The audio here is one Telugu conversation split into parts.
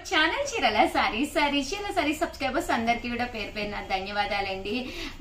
ఛానల్ చీరల సారీస్ సబ్స్క్రైబర్స్ అందరికీ కూడా పేరు పేరున ధన్యవాదాలండి.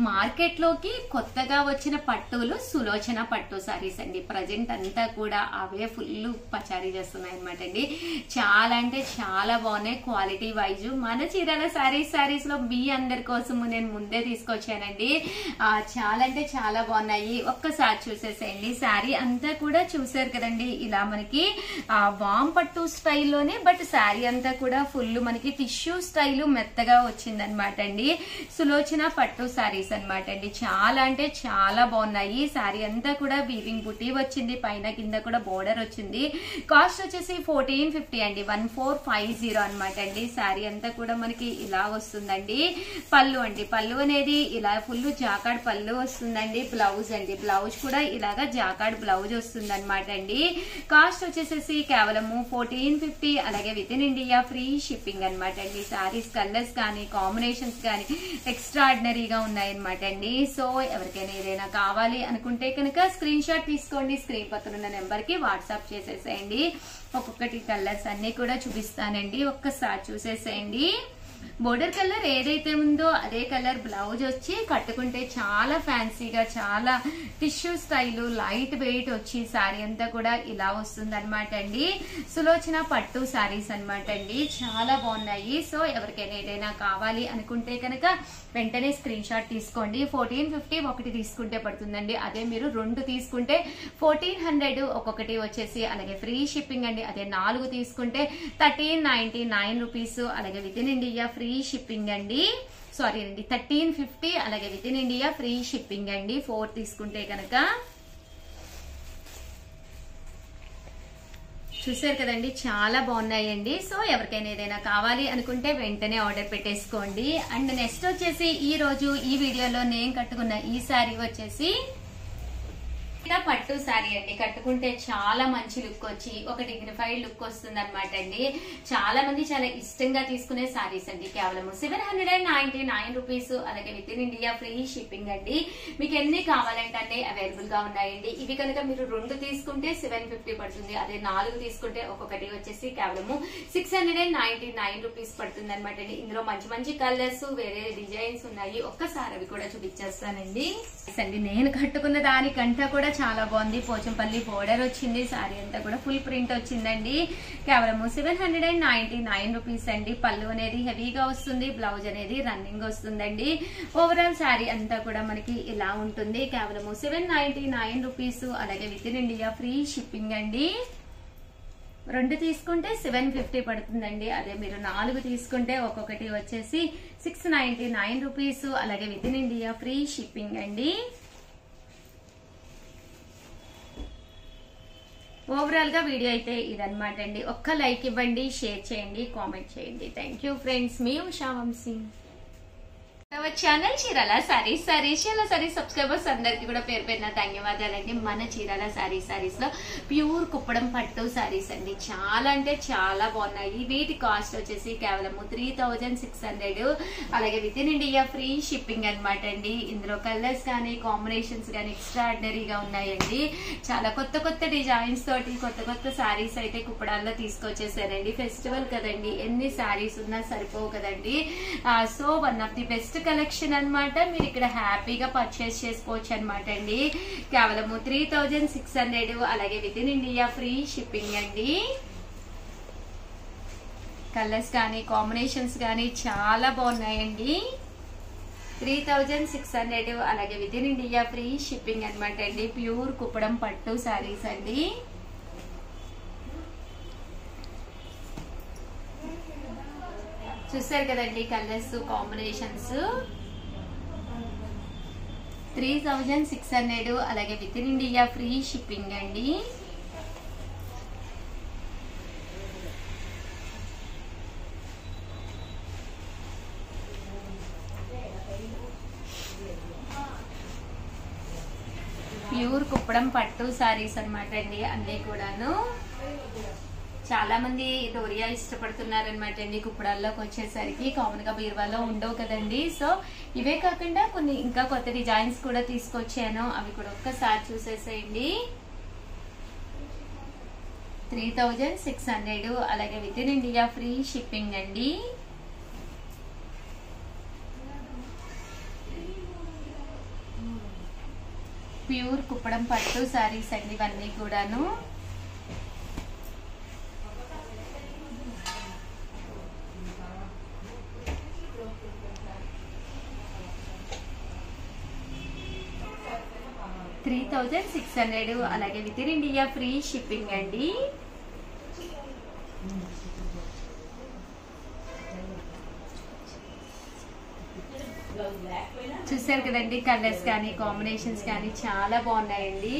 మార్కెట్ లోకి కొత్తగా వచ్చిన పట్టులు సులోచన పట్టు సారీస్ అండి. ప్రజెంట్ అంతా కూడా అవే ఫుల్ పచారీ చేస్తున్నాయి అనమాట అండి. చాలా అంటే చాలా బాగున్నాయి క్వాలిటీ వైజ్. మన చీరల సారీస్ లో మీ అందరి కోసం నేను ముందే తీసుకొచ్చానండి. చాలా అంటే చాలా బాగున్నాయి. ఒక్కసారి చూసేసేయండి. శారీ అంతా కూడా చూసారు కదండి. ఇలా మనకి వామ్ పట్టు స్టైల్లోనే బట్ శారీ అంతా కూడా ఫుల్ మనకి టిష్యూ స్టైల్ మెత్తగా వచ్చిందనమాట అండి. సులోచన పట్టు సారీస్ అనమాట అండి. చాలా అంటే చాలా బాగున్నాయి. శారీ అంతా కూడా వీవింగ్ బుటీ వచ్చింది, పైన కింద కూడా బోర్డర్ వచ్చింది. కాస్ట్ వచ్చేసి 1450 అండి, 1450 అనమాట అండి. శారీ అంతా కూడా మనకి ఇలా వస్తుందండి. పళ్ళు అండి, పళ్ళు అనేది ఇలా ఫుల్ జాకాడ్ పళ్ళు వస్తుందండి. బ్లౌజ్ అండి, బ్లౌజ్ కూడా ఇలాగా జాకాడ్ బ్లౌజ్ వస్తుంది అనమాట అండి. కాస్ట్ వచ్చేసేసి కేవలము 1450. అలాగే with in India free shipping అనమాట అండి. సారీస్ కలర్స్ కానీ కాంబినేషన్స్ కానీ ఎక్స్ట్రాడినరీగా ఉన్నాయన్నమాట అండి. సో ఎవరికైనా ఏదైనా కావాలి అనుకుంటే కనుక స్క్రీన్ షాట్ తీసుకోండి. స్క్రీన్ పక్కన ఉన్న నెంబర్ కి వాట్సాప్ చేసేసేయండి. ఒక్కొక్కటి కలర్స్ అన్ని కూడా చూపిస్తానండి. ఒక్కసారి చూసేసేయండి. బోర్డర్ కలర్ ఏదైతే ఉందో అదే కలర్ బ్లౌజ్ వచ్చి కట్టుకుంటే చాలా ఫ్యాన్సీగా, చాలా టిష్యూ స్టైల్, లైట్ వెయిట్ వచ్చి శారీ అంతా కూడా ఇలా వస్తుంది అనమాట అండి. సులోచన పట్టు శారీస్ అనమాట అండి. చాలా బాగున్నాయి. సో ఎవరికైనా ఏదైనా కావాలి అనుకుంటే కనుక వెంటనే స్క్రీన్ షాట్ తీసుకోండి. 1450 ఒకటి తీసుకుంటే పడుతుందండి. అదే మీరు 2 తీసుకుంటే 1400 ఒక్కొక్కటి వచ్చేసి. అలాగే ఫ్రీ షిప్పింగ్ అండి. అదే 4 తీసుకుంటే 1399 రూపీస్. అలాగే with in India free shipping అండి. సారీ అండి, 1350. అలాగే with in India free shipping అండి 4 తీసుకుంటే కనుక. చూసారు కదండి, చాలా బాగున్నాయండి. సో ఎవరికైనా ఏదైనా కావాలి అనుకుంటే వెంటనే ఆర్డర్ పెట్టేసుకోండి. అండ్ నెక్స్ట్ వచ్చేసి ఈ రోజు ఈ వీడియోలో నేను కట్టుకున్న ఈ శారీ వచ్చేసి పట్టు శారీ అండి. కట్టుకుంటే చాలా మంచి లుక్ వచ్చి ఒక డిగ్నిఫైడ్ లుక్ వస్తుంది అనమాట అండి. చాలా మంది చాలా ఇష్టంగా తీసుకునే శారీస్ అండి. కేవలం 799 రూపీస్. అలాగే with in India free shipping అండి. మీకు ఎన్ని కావాలంటే అవైలబుల్ గా ఉన్నాయండి. ఇవి కనుక మీరు 2 తీసుకుంటే 750 పడుతుంది. అదే 4 తీసుకుంటే ఒక్కొక్కటి వచ్చేసి కేవలము 699 రూపీస్ పడుతుంది అనమాట అండి. ఇందులో మంచి మంచి కలర్స్, వేరే డిజైన్స్ ఉన్నాయి. ఒక్కసారి అవి కూడా చూపించేస్తానండి. నేను కట్టుకున్న దానికంటే కూడా చాలా బాగుంది. పోచంపల్లి బోర్డర్ వచ్చింది. శారీ అంతా కూడా ఫుల్ ప్రింట్ వచ్చిందండి. కేవలం 799 రూపీస్ అండి. పళ్ళు అనేది హెవీగా వస్తుంది, బ్లౌజ్ అనేది రన్నింగ్ వస్తుందండి. ఓవరాల్ శారీ అంతా కూడా మనకి ఇలా ఉంటుంది. కేవలం 799 రూపీస్. అలాగే with in India free shipping అండి. 2 తీసుకుంటే 750 పడుతుందండి. అదే మీరు 4 తీసుకుంటే ఒక్కొక్కటి వచ్చేసి 699 రూపీస్. అలాగే with in India free shipping అండి. ఓవరాల్ గా వీడియో అయితే ఇదన్నమాట అండి. ఒక్క లైక్ ఇవ్వండి, షేర్ చేయండి, కామెంట్ చేయండి. Thank you friends. మీ ఉషా వంశీ. ఛానల్ చీరల సారీస్ సబ్స్క్రైబర్స్ అందరికి కూడా పేరు పేరున ధన్యవాదాలండి. మన చీరల సారీస్ లో ప్యూర్ కుప్పడం పట్టు సారీస్ అండి. చాలా అంటే చాలా బాగున్నాయి. వీటి కాస్ట్ వచ్చేసి కేవలం 3600. అలాగే with in India free shipping అనమాట అండి. ఇందులో కలర్స్ కానీ కాంబినేషన్స్ కానీ ఎక్స్ట్రాడినరీగా ఉన్నాయండి. చాలా కొత్త కొత్త డిజైన్స్ తోటి కొత్త కొత్త సారీస్ అయితే కుప్పడాల్లో తీసుకొచ్చేసారండి. ఫెస్టివల్ కదండి, ఎన్ని సారీస్ ఉన్నా సరిపోవు కదండి. So one of the best collection అనమాట. మీరు ఇక్కడ హ్యాపీగా పర్చేస్ చేసుకోవచ్చు అనమాట అండి. కేవలం 3600. అలాగే with in India free shipping అండి. కలర్స్ కానీ కాంబినేషన్స్ కానీ చాలా బాగున్నాయండి. 3600. అలాగే with in India free shipping అనమాట అండి. ప్యూర్ కుప్పడం పట్టు సారీస్ అండి. చూసారు కదండి కలర్స్ కాంబినేషన్స్. 3600. అలాగే with in India free shipping అండి. ప్యూర్ కుప్పడం పట్టు సారీస్ అనమాట అండి. అన్ని కూడాను చాలా మంది డోరియా ఇష్టపడుతున్నారనమాట అండి. కుప్పడాల్లోకి వచ్చేసరికి కామన్ గా బీరువాలో ఉండవు కదండి. సో ఇవే కాకుండా కొన్ని ఇంకా కొత్త డిజైన్స్ కూడా తీసుకొచ్చాను. అవి కూడా ఒక్కసారి చూసేసేయండి. 3600 అలాగే with in India free shipping అండి. ప్యూర్ కుప్పడం పట్టు సారీస్ అండి ఇవన్నీ కూడాను. $3,600 అలాగే with in India free shipping అండి. చూసారు కదండి, కలర్స్ కానీ కాంబినేషన్స్ కానీ చాలా బాగున్నాయండి.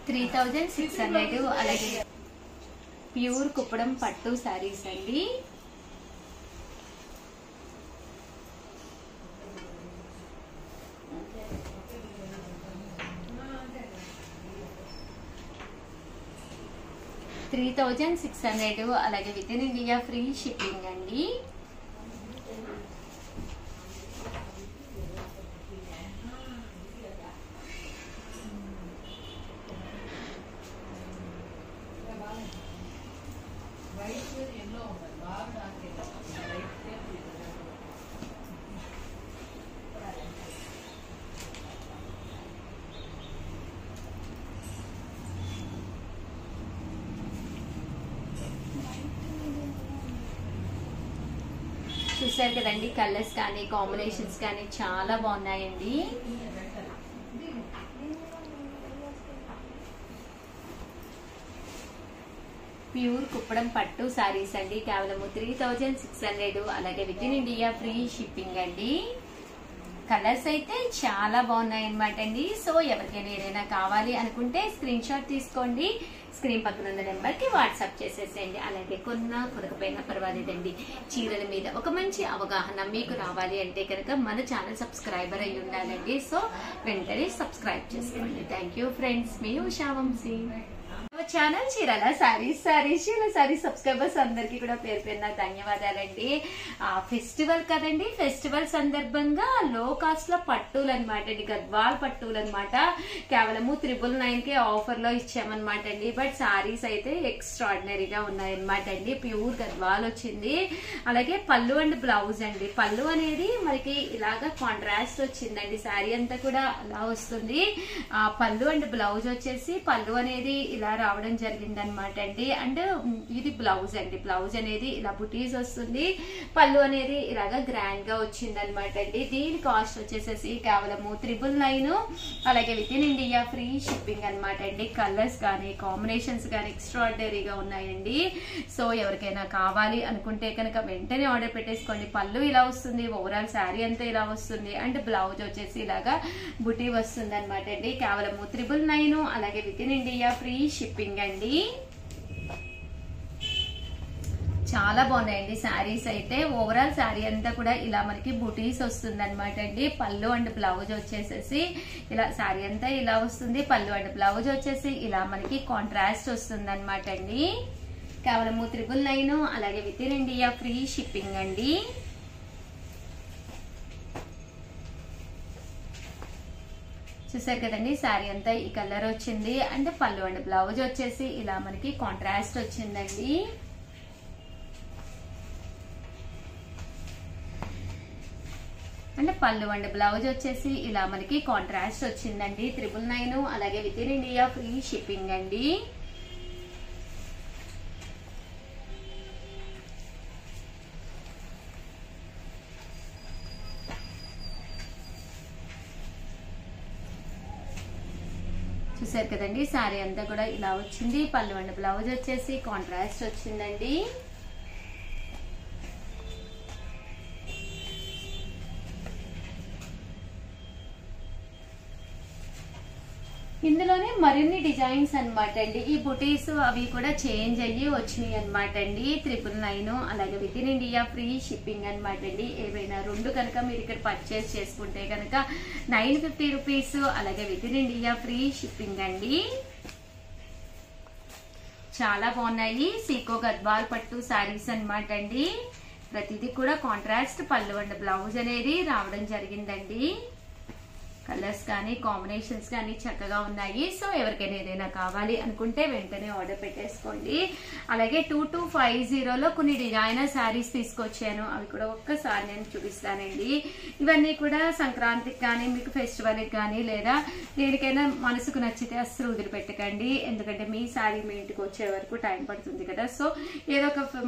$3,600 అలాగే ప్యూర్ కుప్పడం పట్టు సారీస్ అండి. $3,600 అలాగే with in India free shipping అండి. చూసారు కదండి, కలర్స్ కానీ కాంబినేషన్స్ కానీ చాలా బాగున్నాయండి. ప్యూర్ కుప్పడం పట్టు సారీస్ అండి, కేవలం $3,600 అలాగే with in India free shipping అండి. కలర్స్ అయితే చాలా బాగున్నాయి అన్నమాట అండి. సో ఎవరికైనా ఏదైనా కావాలి అనుకుంటే స్క్రీన్ షాట్ తీసుకోండి, స్క్రీన్ పక్కన ఉన్న నెంబర్ కి వాట్సాప్ చేసేసేయండి. అలాగే కొనకపోయినా పర్వాలేదండి, చీరల మీద ఒక మంచి అవగాహన మీకు రావాలి అంటే కనుక మన ఛానల్ సబ్స్క్రైబర్ అయి ఉండాలండి. సో వెంటనే సబ్స్క్రైబ్ చేసుకోండి. థ్యాంక్ యూ ఫ్రెండ్స్, మీ ఉషా వంశీ. ఛానల్ చీరల సారీస్ సబ్స్క్రైబర్స్ అందరికి కూడా పేరు పేరున ధన్యవాదాలండి. ఫెస్టివల్ కదండి, ఫెస్టివల్ సందర్భంగా లో కాస్ట్ లో పట్టులు అనమాట అండి, గద్వాల్ పట్టులు అనమాట. కేవలము 999 ఆఫర్ లో ఇచ్చామన్నమాట అండి. బట్ సారీస్ అయితే ఎక్స్ట్రాడినరీగా ఉన్నాయన్నమాట అండి. ప్యూర్ గద్వాల్ వచ్చింది. అలాగే పళ్ళు అండ్ బ్లౌజ్ అండి, పళ్ళు అనేది మనకి ఇలాగా కాంట్రాస్ట్ వచ్చిందండి. శారీ అంతా కూడా అలా వస్తుంది. పళ్ళు అండ్ బ్లౌజ్ వచ్చేసి పళ్ళు అనేది ఇలా రావడం జరిగింది అనమాట అండి. అండ్ ఇది బ్లౌజ్ అండి, బ్లౌజ్ అనేది ఇలా బుటీస్ వస్తుంది. పళ్ళు అనేది ఇలాగా గ్రాండ్ గా వచ్చింది అనమాట అండి. దీని కాస్ట్ వచ్చేసేసి కేవలము 999 అలాగే with in India free shipping అనమాట అండి. కలర్స్ కానీ కాంబినేషన్స్ కానీ ఎక్స్ట్రాడినరీగా ఉన్నాయండి. సో ఎవరికైనా కావాలి అనుకుంటే కనుక వెంటనే ఆర్డర్ పెట్టేసుకోండి. పళ్ళు ఇలా వస్తుంది, ఓవరాల్ శారీ అంతా ఇలా వస్తుంది. అండ్ బ్లౌజ్ వచ్చేసి ఇలాగా బుటీ వస్తుంది అనమాట అండి. కేవలము 999 అలాగే with in India free shipping అండి. చాలా బాగున్నాయండి శారీస్ అయితే. ఓవరాల్ శారీ అంతా కూడా ఇలా మనకి బుటీస్ వస్తుంది అనమాట అండి. పళ్ళు అండ్ బ్లౌజ్ వచ్చేసేసి ఇలా శారీ అంతా ఇలా వస్తుంది. పళ్ళు అండ్ బ్లౌజ్ వచ్చేసి ఇలా మనకి కాంట్రాస్ట్ వస్తుంది అనమాట అండి. కేవలం 999 అలాగే with in India free shipping అండి. చూసారు కదండి, శారీ అంతా ఈ కలర్ వచ్చింది. అండ్ పళ్ళు అండ్ బ్లౌజ్ వచ్చేసి ఇలా మనకి కాంట్రాస్ట్ వచ్చిందండి. అంటే పళ్ళు అండ్ బ్లౌజ్ వచ్చేసి ఇలా మనకి కాంట్రాస్ట్ వచ్చిందండి. 999 అలాగే with in India free shipping అండి. చూసారు కదండి, శారీ అంతా కూడా ఇలా వచ్చింది. పళ్ళు అండ్ బ్లౌజ్ వచ్చేసి కాంట్రాస్ట్ వచ్చిందండి. ఇందులోనే మరిన్ని డిజైన్స్ అనమాట అండి. ఈ బుటీస్ అవి కూడా చేంజ్ అయ్యి వచ్చినాయి అనమాట అండి. 999 అలాగే with in India free shipping అనమాట అండి. ఏవైనా రెండు కనుక మీరు ఇక్కడ పర్చేస్ చేసుకుంటే కనుక 950 రూపీస్ అలాగే with in India free shipping అండి. చాలా బాగున్నాయి. సీకో గద్వాల్ పట్టు శారీస్ అనమాట అండి. ప్రతిదీ కూడా కాంట్రాస్ట్ పళ్ళు అండ్ బ్లౌజ్ అనేది రావడం జరిగిందండి. కలర్స్ కానీ కాంబినేషన్స్ కానీ చక్కగా ఉన్నాయి. సో ఎవరికైనా ఏదైనా కావాలి అనుకుంటే వెంటనే ఆర్డర్ పెట్టేసుకోండి. అలాగే 2250లో కొన్ని డిజైనర్ శారీస్ తీసుకొచ్చాను. అవి కూడా ఒక్కసారి నేను చూపిస్తానండి. ఇవన్నీ కూడా సంక్రాంతికి కానీ మీకు ఫెస్టివల్కి కానీ లేదా దేనికైనా మనసుకు నచ్చితే అస్సలు వదిలిపెట్టకండి. ఎందుకంటే మీ శారీ మీ ఇంటికి వచ్చే వరకు టైం పడుతుంది కదా. సో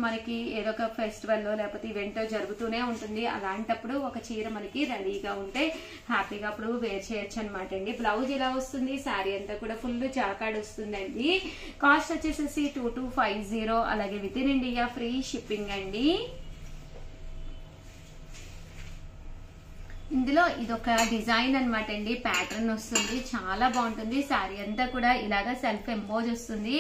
మనకి ఏదో ఒక ఫెస్టివల్లో లేకపోతే ఈవెంట్ జరుగుతూనే ఉంటుంది. అలాంటప్పుడు ఒక చీర మనకి రెడీగా ఉంటే హ్యాపీగా అప్పుడు వేర్ చేయొచ్చు అనమాట అండి. బ్లౌజ్ ఇలా వస్తుంది. శారీ అంతా కూడా ఫుల్ జాకాడ్ వస్తుందండి. కాస్ట్ వచ్చేసేసి 2250 అలాగే with in India free shipping అండి. ఇందులో ఇదొక డిజైన్ అనమాట అండి. ప్యాటర్న్ వస్తుంది, చాలా బాగుంటుంది. శారీ అంతా కూడా ఇలాగా సెల్ఫ్ ఎంబోజ్ వస్తుంది.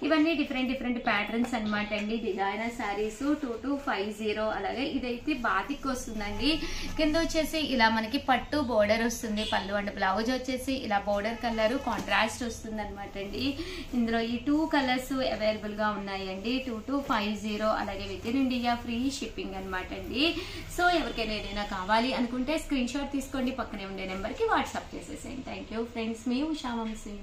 ఇవన్నీ డిఫరెంట్ ప్యాటర్న్స్ అనమాట అండి. డిజైనర్ శారీస్ 2250 అలాగే ఇదైతే బాతిక్ వస్తుందండి. కింద వచ్చేసి ఇలా మనకి పట్టు బోర్డర్ వస్తుంది. పళ్ళు అండ్ బ్లౌజ్ వచ్చేసి ఇలా బోర్డర్ కలర్ కాంట్రాస్ట్ వస్తుంది అనమాట అండి. ఇందులో ఈ 2 కలర్స్ అవైలబుల్ గా ఉన్నాయండి. 2250 అలాగే with in India free shipping అనమాట అండి. సో ఎవరికైనా ఏదైనా కావాలి అనుకుంటే స్క్రీన్ షాట్ తీసుకోండి, పక్కనే ఉండే నెంబర్ కి వాట్సాప్ చేసేసేయండి. థ్యాంక్ యూ ఫ్రెండ్స్, మీ ఉషా వంశీ.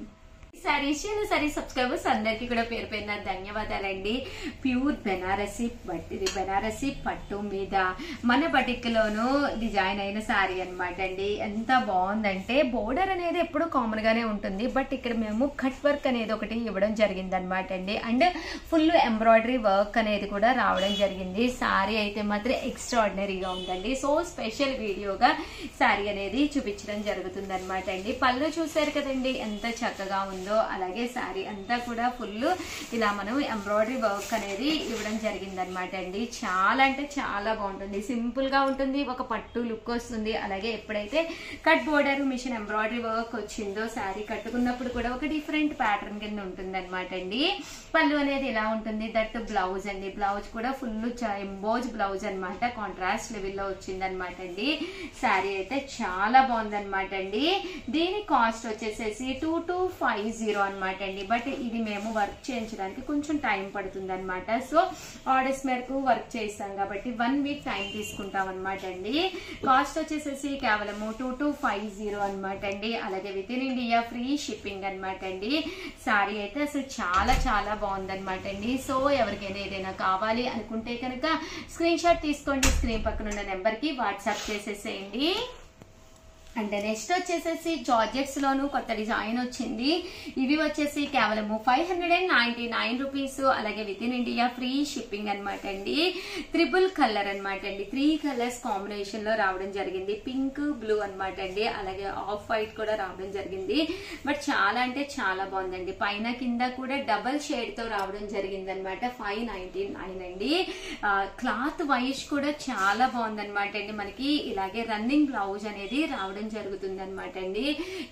సారీ సబ్స్క్రైబర్స్ అందరికి కూడా పేరు పేరున ధన్యవాదాలండి. ప్యూర్ బెనారసి ఇది బెనారసి పట్టు మీద మన బటిక్లోను డిజైన్ అయిన శారీ అనమాట అండి. ఎంత బాగుందంటే బోర్డర్ అనేది ఎప్పుడు కామన్ గానే ఉంటుంది. బట్ ఇక్కడ మేము కట్ వర్క్ అనేది ఒకటి ఇవ్వడం జరిగింది అనమాట అండి. అండ్ ఫుల్ ఎంబ్రాయిడరీ వర్క్ అనేది కూడా రావడం జరిగింది. శారీ అయితే మాత్రం ఎక్స్ట్రాడినరీగా ఉందండి. సో స్పెషల్ వీడియోగా శారీ అనేది చూపించడం జరుగుతుంది అనమాట అండి. పళ్ళు చూసారు కదండి ఎంత చక్కగా ఉందో. అలాగే శారీ అంతా కూడా ఫుల్ ఇలా మనం ఎంబ్రాయిడరీ వర్క్ అనేది ఇవ్వడం జరిగింది అనమాట అండి. చాలా అంటే చాలా బాగుంటుంది. సింపుల్ గా ఉంటుంది, ఒక పట్టు లుక్ వస్తుంది. అలాగే ఎప్పుడైతే cut border machine embroidery work వచ్చిందో శారీ కట్టుకున్నప్పుడు కూడా ఒక డిఫరెంట్ ప్యాటర్న్ కింద ఉంటుంది అనమాట అండి. పళ్ళు అనేది ఇలా ఉంటుంది. దట్ బ్లౌజ్ అండి. బ్లౌజ్ కూడా ఫుల్ ఎంబోజ్ బ్లౌజ్ అనమాట. కాంట్రాస్ట్ లెవెల్లో వచ్చింది అనమాట అండి. శారీ అయితే చాలా బాగుంది అనమాట అండి. దీని కాస్ట్ వచ్చేసేసి 2250 అనమాట అండి. బట్ ఇది మేము వర్క్ చేయించడానికి కొంచెం టైం పడుతుంది అనమాట. సో ఆర్డర్స్ మేరకు వర్క్ చేస్తాం కాబట్టి 1 వీక్ టైం తీసుకుంటాం అనమాట అండి. కాస్ట్ వచ్చేసేసి కేవలం 2250 అనమాట అండి. అలాగే with in India free shipping అనమాట అండి. శారీ అయితే అసలు చాలా చాలా బాగుందనమాట అండి. సో ఎవరికైనా ఏదైనా కావాలి అనుకుంటే కనుక స్క్రీన్ షాట్ తీసుకోండి, స్క్రీన్ పక్కన ఉన్న నెంబర్ కి వాట్సాప్ చేసేసేయండి. అండ్ నెక్స్ట్ వచ్చేసేసి జార్జెట్స్ లోను కొత్త డిజైన్ వచ్చింది. ఇవి వచ్చేసి కేవలం 599 రూపీస్ అలాగే with in India free shipping అనమాట అండి. 3 కలర్ అనమాట అండి. 3 కలర్స్ కాంబినేషన్ లో రావడం జరిగింది. పింక్ బ్లూ అనమాట అండి. అలాగే ఆఫ్ వైట్ కూడా రావడం జరిగింది. బట్ చాలా అంటే చాలా బాగుందండి. పైన కింద కూడా డబల్ షేడ్ తో రావడం జరిగింది అనమాట. 599 అండి. క్లాత్ వైజ్ కూడా చాలా బాగుందనమాట అండి. మనకి ఇలాగే రన్నింగ్ బ్లౌజ్ అనేది రావడం జరుగుతుంది అనమాట అండి.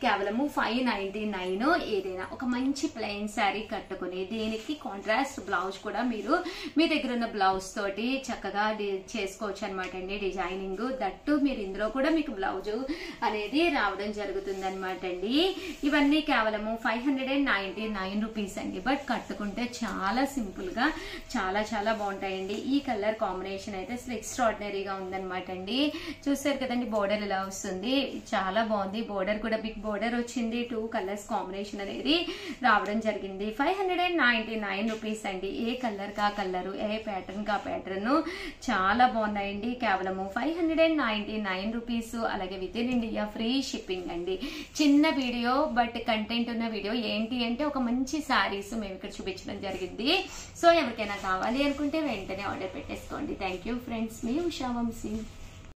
కేవలము 599. ఏదైనా ఒక మంచి ప్లెయిన్ శారీ కట్టుకుని దీనికి కాంట్రాస్ట్ బ్లౌజ్ కూడా మీరు మీ దగ్గర ఉన్న బ్లౌజ్ తోటి చక్కగా చేసుకోవచ్చు అనమాట అండి. డిజైనింగ్ దట్టు మీరు ఇందులో కూడా మీకు బ్లౌజ్ అనేది రావడం జరుగుతుంది అనమాట అండి. ఇవన్నీ కేవలము 599 రూపీస్ అండి. బట్ కట్టుకుంటే చాలా సింపుల్ గా చాలా చాలా బాగుంటాయండి. ఈ కలర్ కాంబినేషన్ అయితే అసలు ఎక్స్ట్రాడినరీగా ఉందనమాట అండి. చూసారు కదండి బోర్డర్ ఇలా వస్తుంది. చాలా బాగుంది. బోర్డర్ కూడా బిగ్ బోర్డర్ వచ్చింది. 2 కలర్స్ కాంబినేషన్ అనేది రావడం జరిగింది. 599 రూపీస్ అండి. ఏ కలర్ కా కలర్, ఏ ప్యాటర్న్ కా ప్యాటర్న్ చాలా బాగున్నాయండి. కేవలం 599 రూపీస్ అలాగే with in India free shipping అండి. చిన్న వీడియో బట్ కంటెంట్ ఉన్న వీడియో ఏంటి అంటే ఒక మంచి శారీస్ మేము ఇక్కడ చూపించడం జరిగింది. సో ఎవరికైనా కావాలి అనుకుంటే వెంటనే ఆర్డర్ పెట్టేసుకోండి. థ్యాంక్ యూ ఫ్రెండ్స్, మీ ఉషా వంశీ.